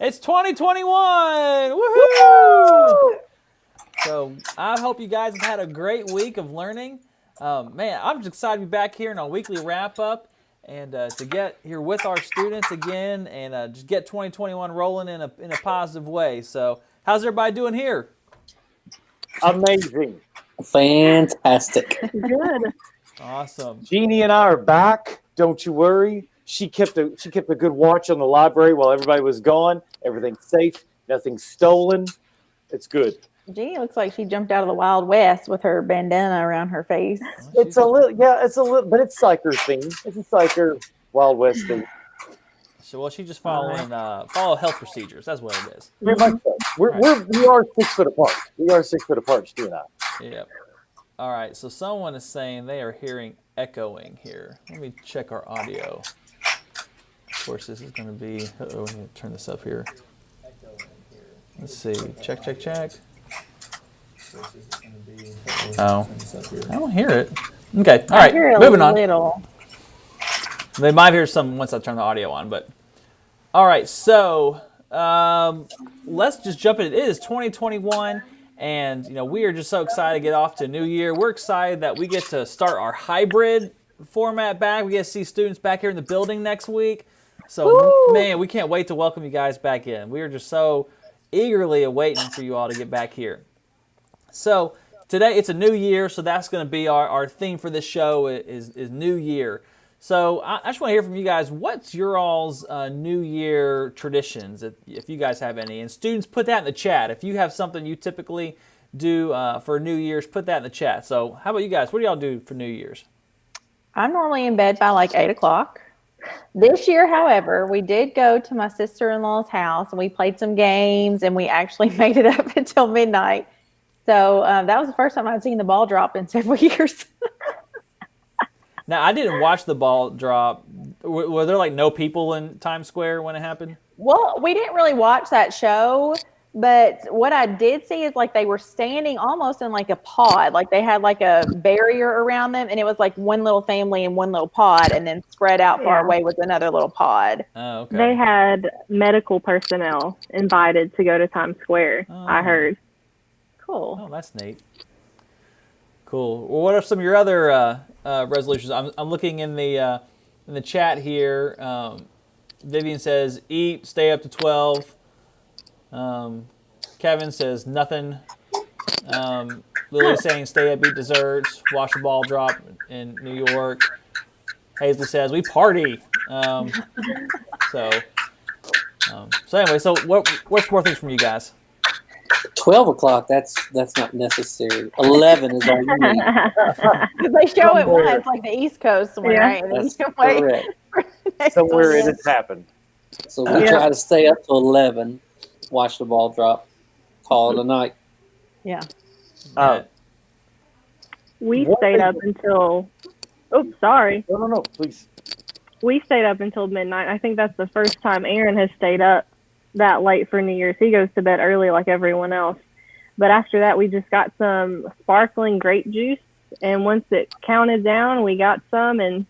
It's 2021. Woohoo! So I hope you guys have had a great week of learning. Man, I'm just excited to be back here in our weekly wrap up and to get here with our students again and just get 2021 rolling in a positive way. So how's everybody doing here? Amazing. Fantastic. Good. Awesome. Jeannie and I are back. Don't you worry. She kept a good watch on the library while everybody was gone. Everything's safe. Nothing's stolen. It's good. Jeannie looks like she jumped out of the Wild West with her bandana around her face. It's a little, but it's Psyker theme. It's a Psyker Wild West theme. So, well, she's just following follow health procedures. That's what it is. Very much so. We are 6 foot apart. We are 6 foot apart, Stu and I. Yep. All right. So someone is saying they are hearing echoing here. Let me check our audio. Of course, this is going to be. Oh, we need to turn this up here. Let's see. Check. Oh, I don't hear it. Okay. All right. Moving on. They might hear some once I turn the audio on, but all right. So let's just jump in. It is 2021, and we are just so excited to get off to a new year. We're excited that we get to start our hybrid format back. We get to see students back here in the building next week. So man, we can't wait to welcome you guys back in. We are just so eagerly awaiting for you all to get back here. So today it's a new year, so that's going to be our theme for this show is New Year. So I just want to hear from you guys. What's your all's New Year traditions, if you guys have any? And students, put that in the chat. If you have something you typically do for New Year's, put that in the chat. So how about you guys? What do y'all do for New Year's? I'm normally in bed by like 8 o'clock. This year, however, we did go to my sister-in-law's house and we played some games and we actually made it up until midnight. So that was the first time I'd seen the ball drop in several years. Now, I didn't watch the ball drop. Were there like no people in Times Square when it happened? Well, we didn't really watch that show, but what I did see is like they were standing almost in like a pod. Like they had like a barrier around them, and it was like one little family in one little pod, and then spread out far away with another little pod. Oh, okay. They had medical personnel invited to go to Times Square, I heard. Cool. Oh, that's neat. Cool. Well, what are some of your other resolutions? I'm looking in the chat here. Vivian says eat, stay up to 12. Kevin says nothing. Lily's saying stay up, eat desserts, watch the ball drop in New York. Hazley says we party. So anyway, so what's more things from you guys? 12 o'clock, that's not necessary. 11 is all you need. Because they show it once, like the East Coast somewhere, right? And That's then wait correct. Somewhere in it's happened. So we try to stay up till 11, watch the ball drop, call it a night. Yeah. We stayed up until, sorry. No, please. We stayed up until midnight. I think that's the first time Aaron has stayed up that late for New Year's. He goes to bed early like everyone else. But after that, we just got some sparkling grape juice. And once it counted down, we got some and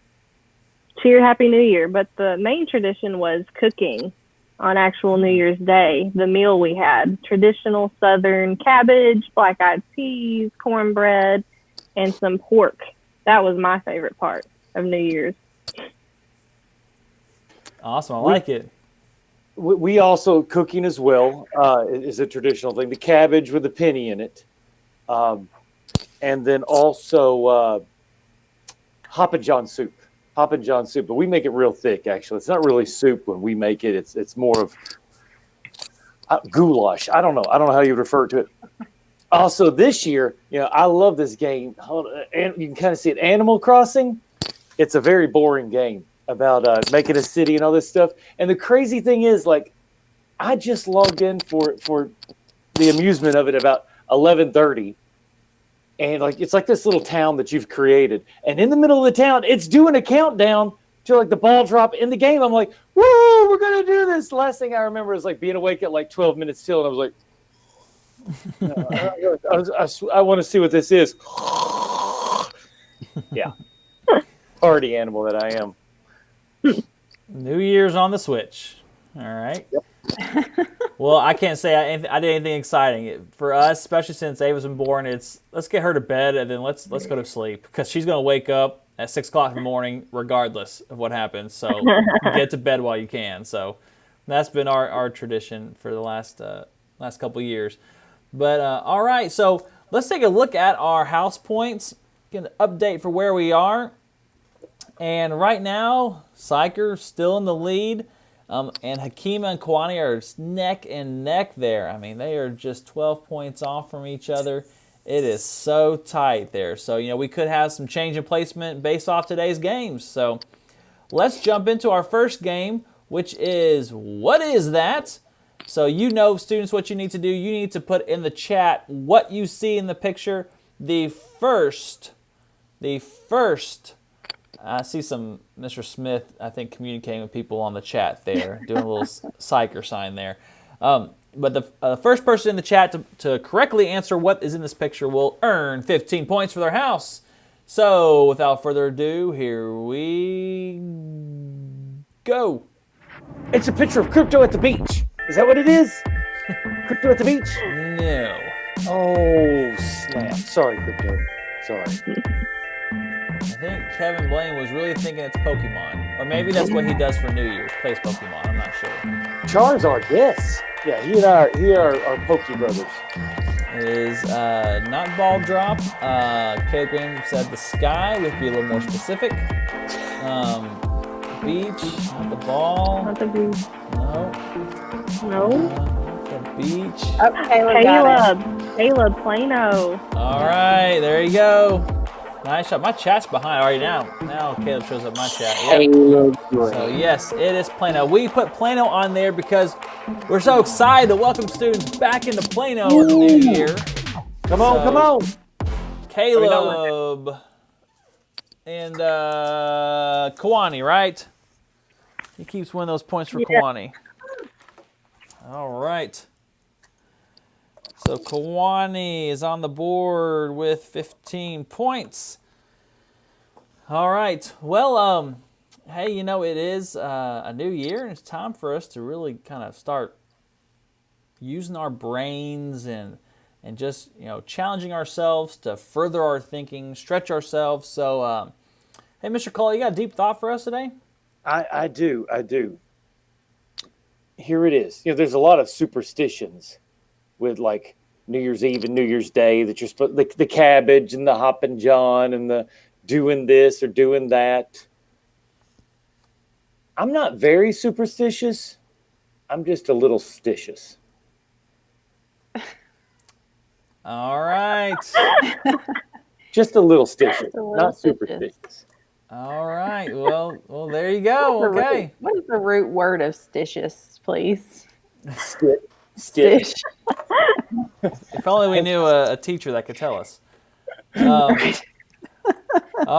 cheered Happy New Year. But the main tradition was cooking on actual New Year's Day. The meal we had, traditional Southern cabbage, black-eyed peas, cornbread, and some pork. That was my favorite part of New Year's. Awesome. I like it. We also, cooking as well, is a traditional thing. The cabbage with a penny in it. And then also Hoppin' John soup. Hoppin' John soup. But we make it real thick, actually. It's not really soup when we make it. It's more of goulash. I don't know how you would refer to it. Also, this year, I love this game. And you can kind of see it. Animal Crossing. It's a very boring game about making a city and all this stuff. And the crazy thing is, like, I just logged in for the amusement of it about 11:30, and like it's like this little town that you've created, and in the middle of the town, it's doing a countdown to like the ball drop in the game. I'm like, woo, we're gonna do this. The last thing I remember is like being awake at like 12 minutes till, and I was like, I want to see what this is. Yeah, party animal that I am. New Year's on the Switch. All right. Yep. Well, I can't say I did anything exciting for us, especially since Ava's been born. It's let's get her to bed and then let's go to sleep because she's gonna wake up at 6 o'clock in the morning regardless of what happens. So get to bed while you can. So that's been our tradition for the last couple of years. But all right, so let's take a look at our house points. Get an update for where we are. And right now, Syker still in the lead. And Hakima and Kwani are neck and neck there. I mean, they are just 12 points off from each other. It is so tight there. So, we could have some change in placement based off today's games. So, let's jump into our first game, which is, what is that? So, students, what you need to do. You need to put in the chat what you see in the picture. The first I see some Mr. Smith, I think, communicating with people on the chat there, doing a little psycher sign there. But the first person in the chat to correctly answer what is in this picture will earn 15 points for their house. So, without further ado, here we go. It's a picture of Crypto at the beach. Is that what it is? Crypto at the beach? No. Oh, snap. Sorry, Crypto. Sorry. I think Kevin Blaine was really thinking it's Pokemon. Or maybe that's what he does for New Year's, plays Pokemon. I'm not sure. Charizard, yes. Yeah, he are Poke brothers. It is not ball drop. Caleb Graham said the sky. We have to be a little more specific. Beach, not the ball. Not the beach. No. No. Not the beach. Oh, Caleb, Plano. All right, there you go. Nice shot. My chat's behind already now. Now Caleb shows up my chat. Yep. So yes, it is Plano. We put Plano on there because we're so excited to welcome students back into Plano in the new year. Come on. Caleb and Kwani, right? He keeps winning those points for Kwani. All right. So Kwani is on the board with 15 points. All right. Well, hey, it is a new year, and it's time for us to really kind of start using our brains and just, challenging ourselves to further our thinking, stretch ourselves. So, hey, Mr. Cole, you got a deep thought for us today? I do. Here it is. There's a lot of superstitions with like New Year's Eve and New Year's Day that you're supposed the cabbage and the Hoppin' John and the doing this or doing that. I'm not very superstitious. I'm just a little stitious. All right. Just a little stitious, not superstitious. All right. Well, there you go. Okay. What is the root word of stitious, please? Stitch. If only we knew a teacher that could tell us. All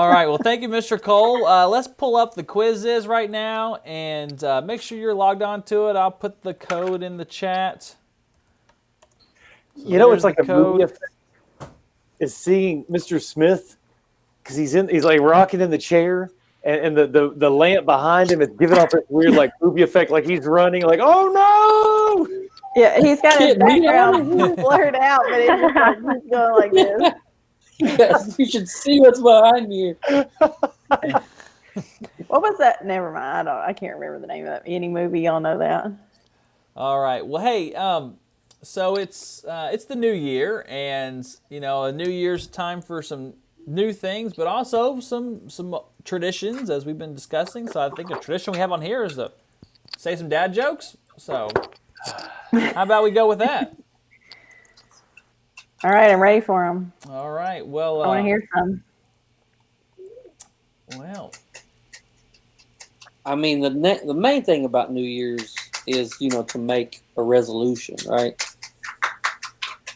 right. Well, thank you, Mr. Cole. Let's pull up the quizzes right now and make sure you're logged on to it. I'll put the code in the chat. So it's like a movie effect is seeing Mr. Smith because he's like rocking in the chair and the lamp behind him is giving off this weird like movie effect, like he's running, like, oh no! Yeah, he's got his background blurred out, but it's just like he's going like this. Yes, you should see what's behind you. What was that? Never mind. I can't remember the name of any movie. Y'all know that. All right. Well, hey, so it's the new year, and a new year's time for some new things, but also some traditions as we've been discussing. So I think a tradition we have on here is to say some dad jokes. So how about we go with that? All right, I'm ready for them. All right. Well, I want to hear some. Well, I mean, the main thing about New Year's is to make a resolution, right?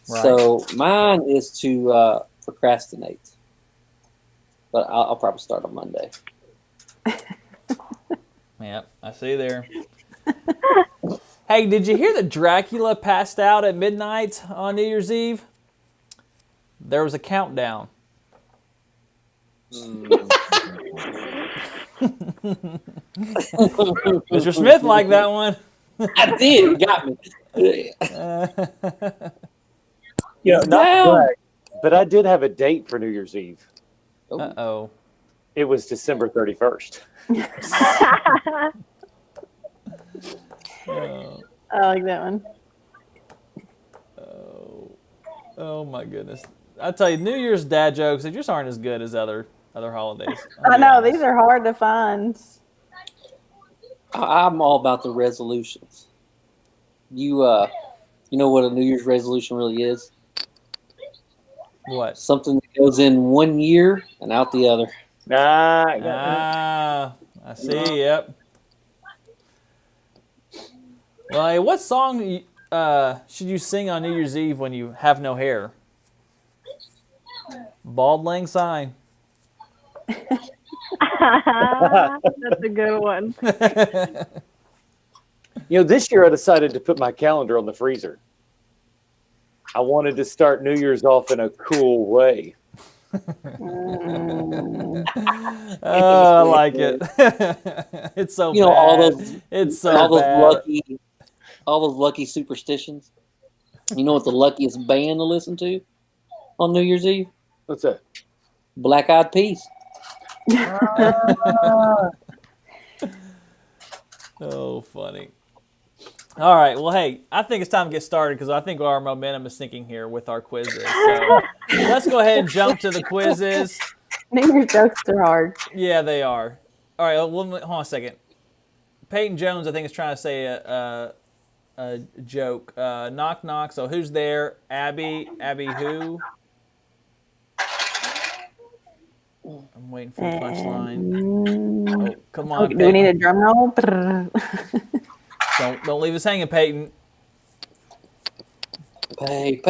So mine is to procrastinate, but I'll probably start on Monday. Yep, I see there. Hey, did you hear that Dracula passed out at midnight on New Year's Eve? There was a countdown. Mr. Smith liked that one. I did. Got me. Yeah, not Down. brag, but I did have a date for New Year's Eve. Uh-oh. It was December 31st. Oh. I like that one. Oh my goodness. I tell you, New Year's dad jokes, they just aren't as good as other holidays. I know, these are hard to find. I'm all about the resolutions. You know what a New Year's resolution really is? What? Something that goes in 1 year and out the other. I see. Yep. Well, hey, what song should you sing on New Year's Eve when you have no hair? Bald Lang Syne. That's a good one. You know, this year I decided to put my calendar on the freezer. I wanted to start New Year's off in a cool way. I like it. It's so You know, bad. It's so bad. All those lucky superstitions. You know what the luckiest band to listen to on New Year's Eve? What's that? Black Eyed Peas. Oh, funny. All right. Well, hey, I think it's time to get started because I think our momentum is sinking here with our quizzes. So let's go ahead and jump to the quizzes. New Year's jokes are hard. Yeah, they are. All right. Well, hold on a second. Peyton Jones, I think, is trying to say a joke. Knock, knock. So who's there? Abby. Abby who? I'm waiting for the punchline. Oh, come on, Peyton. Do we need a drum roll? Don't leave us hanging, Peyton. Pay.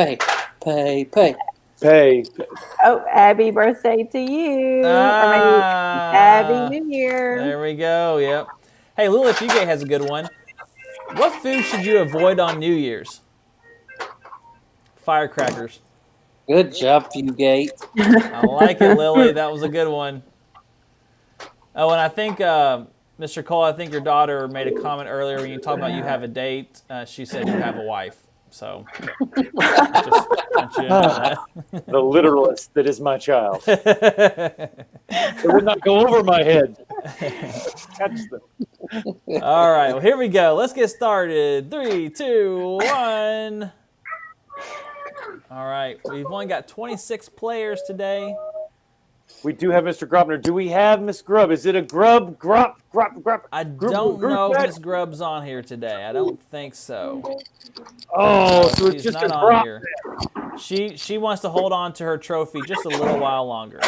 Oh, Abby, birthday to you. Or maybe Abby New Year. There we go. Yep. Hey, Lily Fugate has a good one. What food should you avoid on New Year's? Firecrackers. Good job, Fugate. I like it, Lily. That was a good one. Oh, and I think, Mr. Cole, I think your daughter made a comment earlier when you talked about you have a date. She said you have a wife. So, just want you to know that. The literalist that is my child. It would not go over my head. All right, well, here we go. Let's get started. 3, 2, 1. All right, we've only got 26 players today. We do have Mr. Grobner. Do we have Miss Grubb? Is it a Grub? I don't know if Miss Grubb's on here today. I don't think so. Oh, so it's She's just not a on Grub. here. She wants to hold on to her trophy just a little while longer.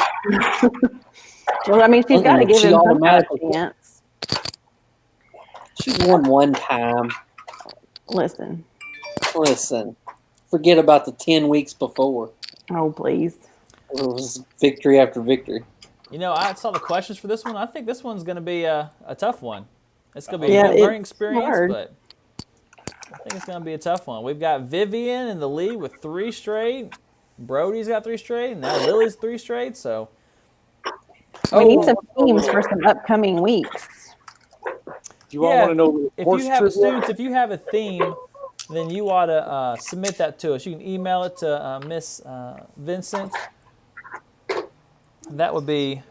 Well, I mean, she's got to give him some kind of chance. She won one time. Listen. Forget about the 10 weeks before. Oh, please. It was victory after victory. You know, I saw the questions for this one. I think this one's going to be a tough one. It's going to be a good learning experience, hard. but I think it's going to be a tough one. We've got Vivian in the lead with 3 straight. Brody's got 3 straight, and now Lily's 3 straight. So We need some themes for some upcoming weeks. Do you all want to know if you have a theme, then you ought to submit that to us. You can email it to Miss Vincent. That would be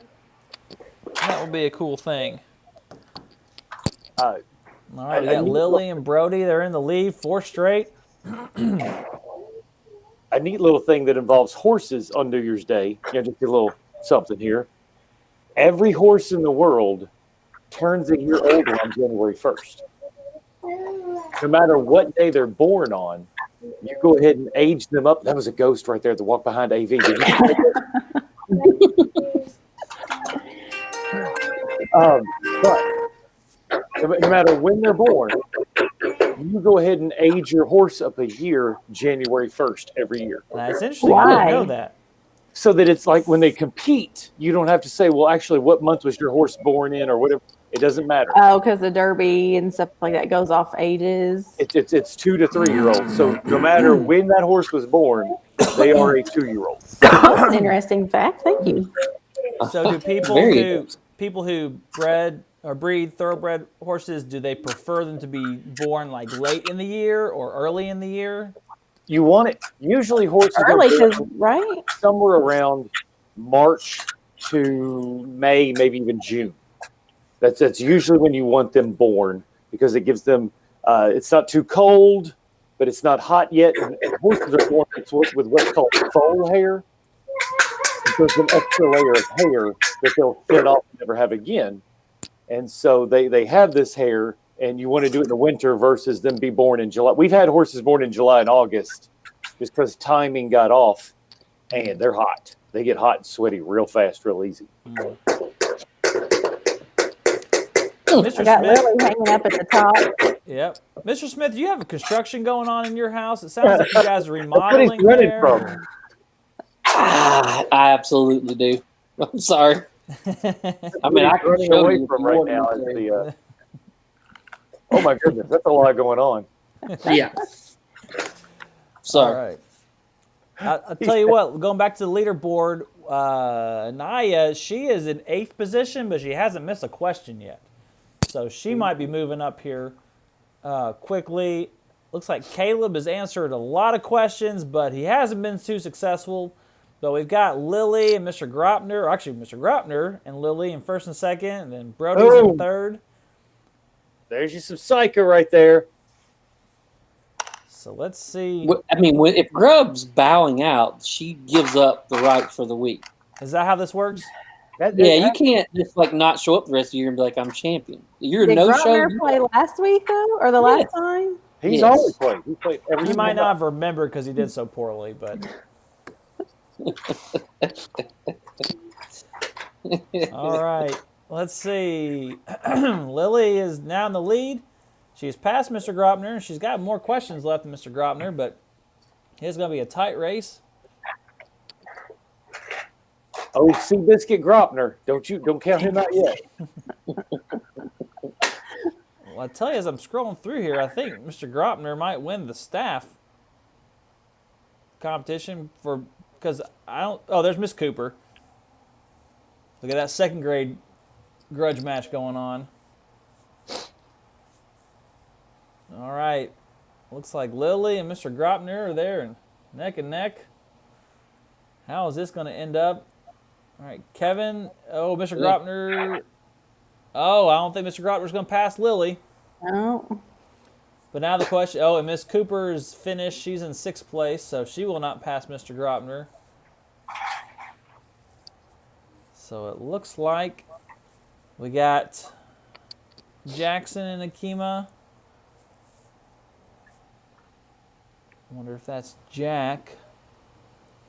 a cool thing. All right, we got Lily and Brody. They're in the lead, 4 straight. A neat little thing that involves horses on New Year's Day. Just a little something here. Every horse in the world turns a year older on January 1st. No matter what day they're born on, you go ahead and age them up. That was a ghost right there that walked behind AV. Did you see that? But no matter when they're born, you go ahead and age your horse up a year January 1st every year. That's interesting. I didn't know that. So that it's like when they compete, you don't have to say, well, actually, what month was your horse born in or whatever. It doesn't matter. Oh, because the Derby and stuff like that goes off ages. It's 2 to 3 year olds. So no matter when that horse was born, they are a 2-year-old. That's an interesting fact. Thank you. So do people who or breed thoroughbred horses, do they prefer them to be born like late in the year or early in the year? You want it. Usually horses Early, are 'cause, right? somewhere around March to May, maybe even June. That's usually when you want them born because it gives them. It's not too cold, but it's not hot yet. And horses are born with what's called foal hair. So it's an extra layer of hair that they'll shed off and never have again. And so they have this hair, and you want to do it in the winter versus them be born in July. We've had horses born in July and August just because timing got off, and they're hot. They get hot and sweaty real fast, real easy. Mr. I got Smith. Lily hanging up at the top. Yep. Mr. Smith, do you have a construction going on in your house? It sounds like you guys are remodeling That's what he's running there. from. I absolutely do. I'm sorry. I mean, I can running show away you from if you right now want is me to. the. Oh my goodness, that's a lot going on. Yeah. All Sorry. right. I'll tell you what, going back to the leaderboard, Naya, she is in 8th position, but she hasn't missed a question yet. So she might be moving up here quickly. Looks like Caleb has answered a lot of questions, but he hasn't been too successful. But we've got Lily and Mr. Gropner, or actually Mr. Gropner and Lily in 1st and 2nd, and then Brody's in 3rd. There's you some psycho right there. So let's see. I mean, if Grub's bowing out, she gives up the right for the week. Is that how this works? Yeah, you can't just like not show up the rest of the year and be like, I'm champion. You're Did no Grumner show. play last week though, or the last time? He's Yes. always played. He played every He might single not have remembered because he did so poorly, but. All right, let's see. Lily is now in the lead. She's passed Mr. Gropner, and she's got more questions left than Mr. Gropner, but it's going to be a tight race. Oh, Seabiscuit Gropner. Don't count him out yet. Well, I tell you, as I'm scrolling through here, I think Mr. Gropner might win the staff competition because I don't. Oh, there's Miss Cooper. Look at that 2nd grade grudge match going on. All right. Looks like Lily and Mr. Gropner are there and neck and neck. How is this going to end up? All right, Kevin. Oh, Mr. Gropner. Oh, I don't think Mr. Gropner's going to pass Lily. No. But now the question. Oh, and Miss Cooper's finished. She's in 6th place, so she will not pass Mr. Gropner. So it looks like we got Jackson and Akima. I wonder if that's Jack.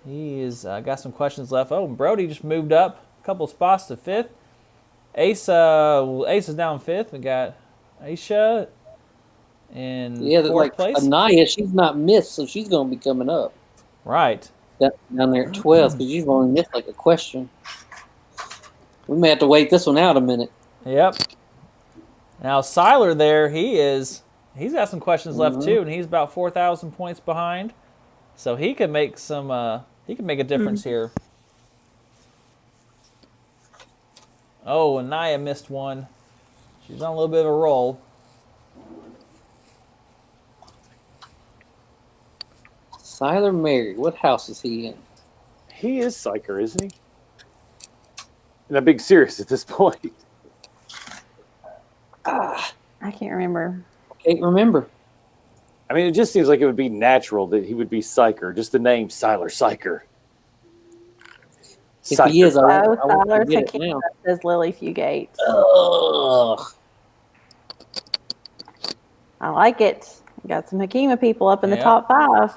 He is got some questions left. Oh, Brody just moved up a couple spots to 5th. Ace is down 5th. We got Aisha in 4th place. Anaya, she's not missed, so she's going to be coming up. Right. Down there at 12th, because you've only missed like a question. We may have to wait this one out a minute. Yep. Now Siler there, he's got some questions left too, and he's about 4,000 points behind. So he could make a difference here. Oh, and Naya missed one. She's on a little bit of a roll. Siler married. What house is he in? He is psycher, isn't he? And I'm being serious at this point. I can't remember. Can't remember. I mean, it just seems like it would be natural that he would be psycher. Just the name Siler Psycher. If he is, I Oh, won't Siler forget it Tequila now. says Lily Fugate. Ugh. I like it. We got some Hakima people up in the Yep. top 5.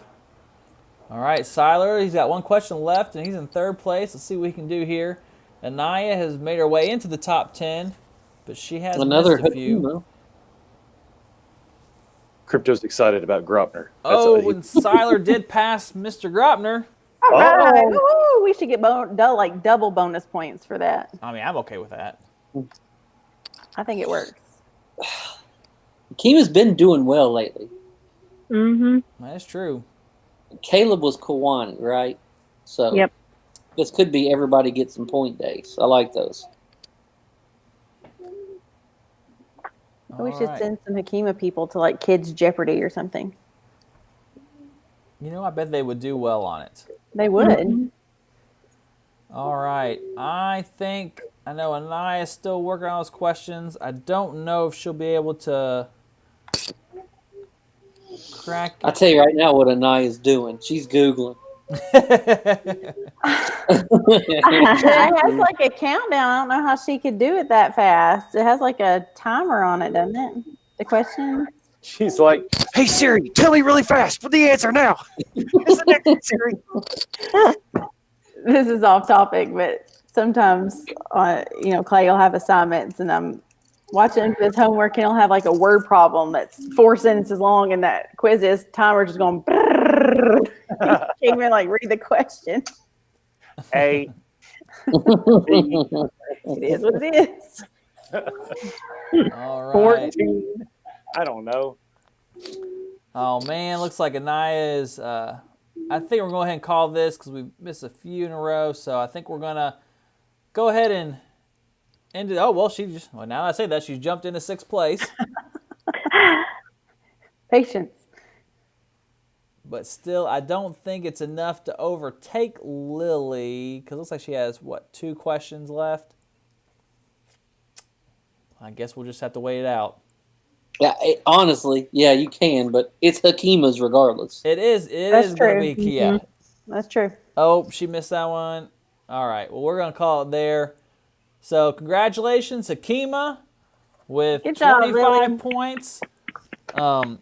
All right, Siler, he's got one question left, and he's in 3rd place. Let's see what he can do here. Anaya has made her way into the top 10, but she has Another missed a few. Hakima. Crypto's excited about Gropner. Oh, and Siler did pass Mr. Gropner. All right. Ooh, we should get double bonus points for that. I mean, I'm okay with that. I think it works. Hakima's been doing well lately. Mm-hmm. That's true. Caleb was Kawani, right? So Yep. this could be everybody gets some point days. I like those. We should send some Hakima people to like Kids Jeopardy or something. You know, I bet they would do well on it. They would. Mm-hmm. All right. I know Anaya's still working on those questions. I don't know if she'll be able to crack it. I'll tell you right now what Anaya's doing. She's Googling. It has like a countdown. I don't know how she could do it that fast. It has like a timer on it, doesn't it? The question. She's like, "Hey Siri, tell me really fast for the answer now." Siri. This is off topic, but sometimes, Clay will have assignments, and I'm watching his homework, and he'll have like a word problem that's 4 sentences long, and that quiz is timer just going. Can't even like read the question. A. It is what it is. All right. 14. I don't know. Oh man, looks like Anaya is. I think we're going to go ahead and call this because we've missed a few in a row. So I think we're going to go ahead and end it. Oh, well, now that I say that, she's jumped into 6th place. Patience. But still, I don't think it's enough to overtake Lily because it looks like she has, 2 questions left? I guess we'll just have to wait it out. Yeah, honestly, yeah, you can, but it's Hakima's regardless. It is going to be Kia. Mm-hmm. That's true. Oh, she missed that one. All right. Well, we're going to call it there. So, congratulations, Hakima, with 25 points. And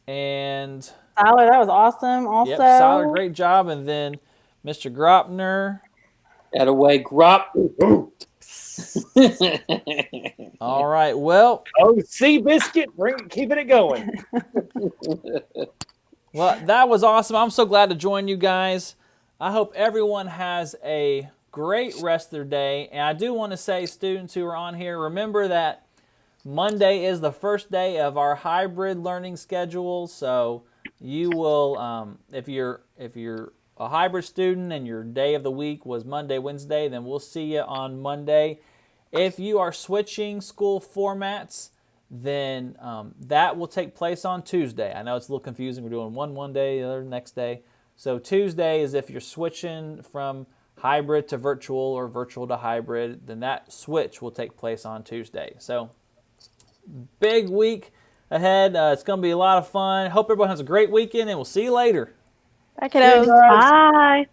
Tyler, that was awesome. Also, yep, Tyler, great job. And then Mr. Gropner. That away, Grop. All right. Well. Oh, Seabiscuit, keeping it going. Well, that was awesome. I'm so glad to join you guys. I hope everyone has a great rest of their day. And I do want to say, students who are on here, remember that Monday is the first day of our hybrid learning schedule. So you will, if you're a hybrid student and your day of the week was Monday, Wednesday, then we'll see you on Monday. If you are switching school formats, then that will take place on Tuesday. I know it's a little confusing. We're doing one day, the other next day. So Tuesday is if you're switching from hybrid to virtual or virtual to hybrid, then that switch will take place on Tuesday. So big week ahead. It's going to be a lot of fun. Hope everyone has a great weekend, and we'll see you later. Bye, kiddos. Bye.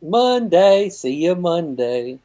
Monday. See you Monday.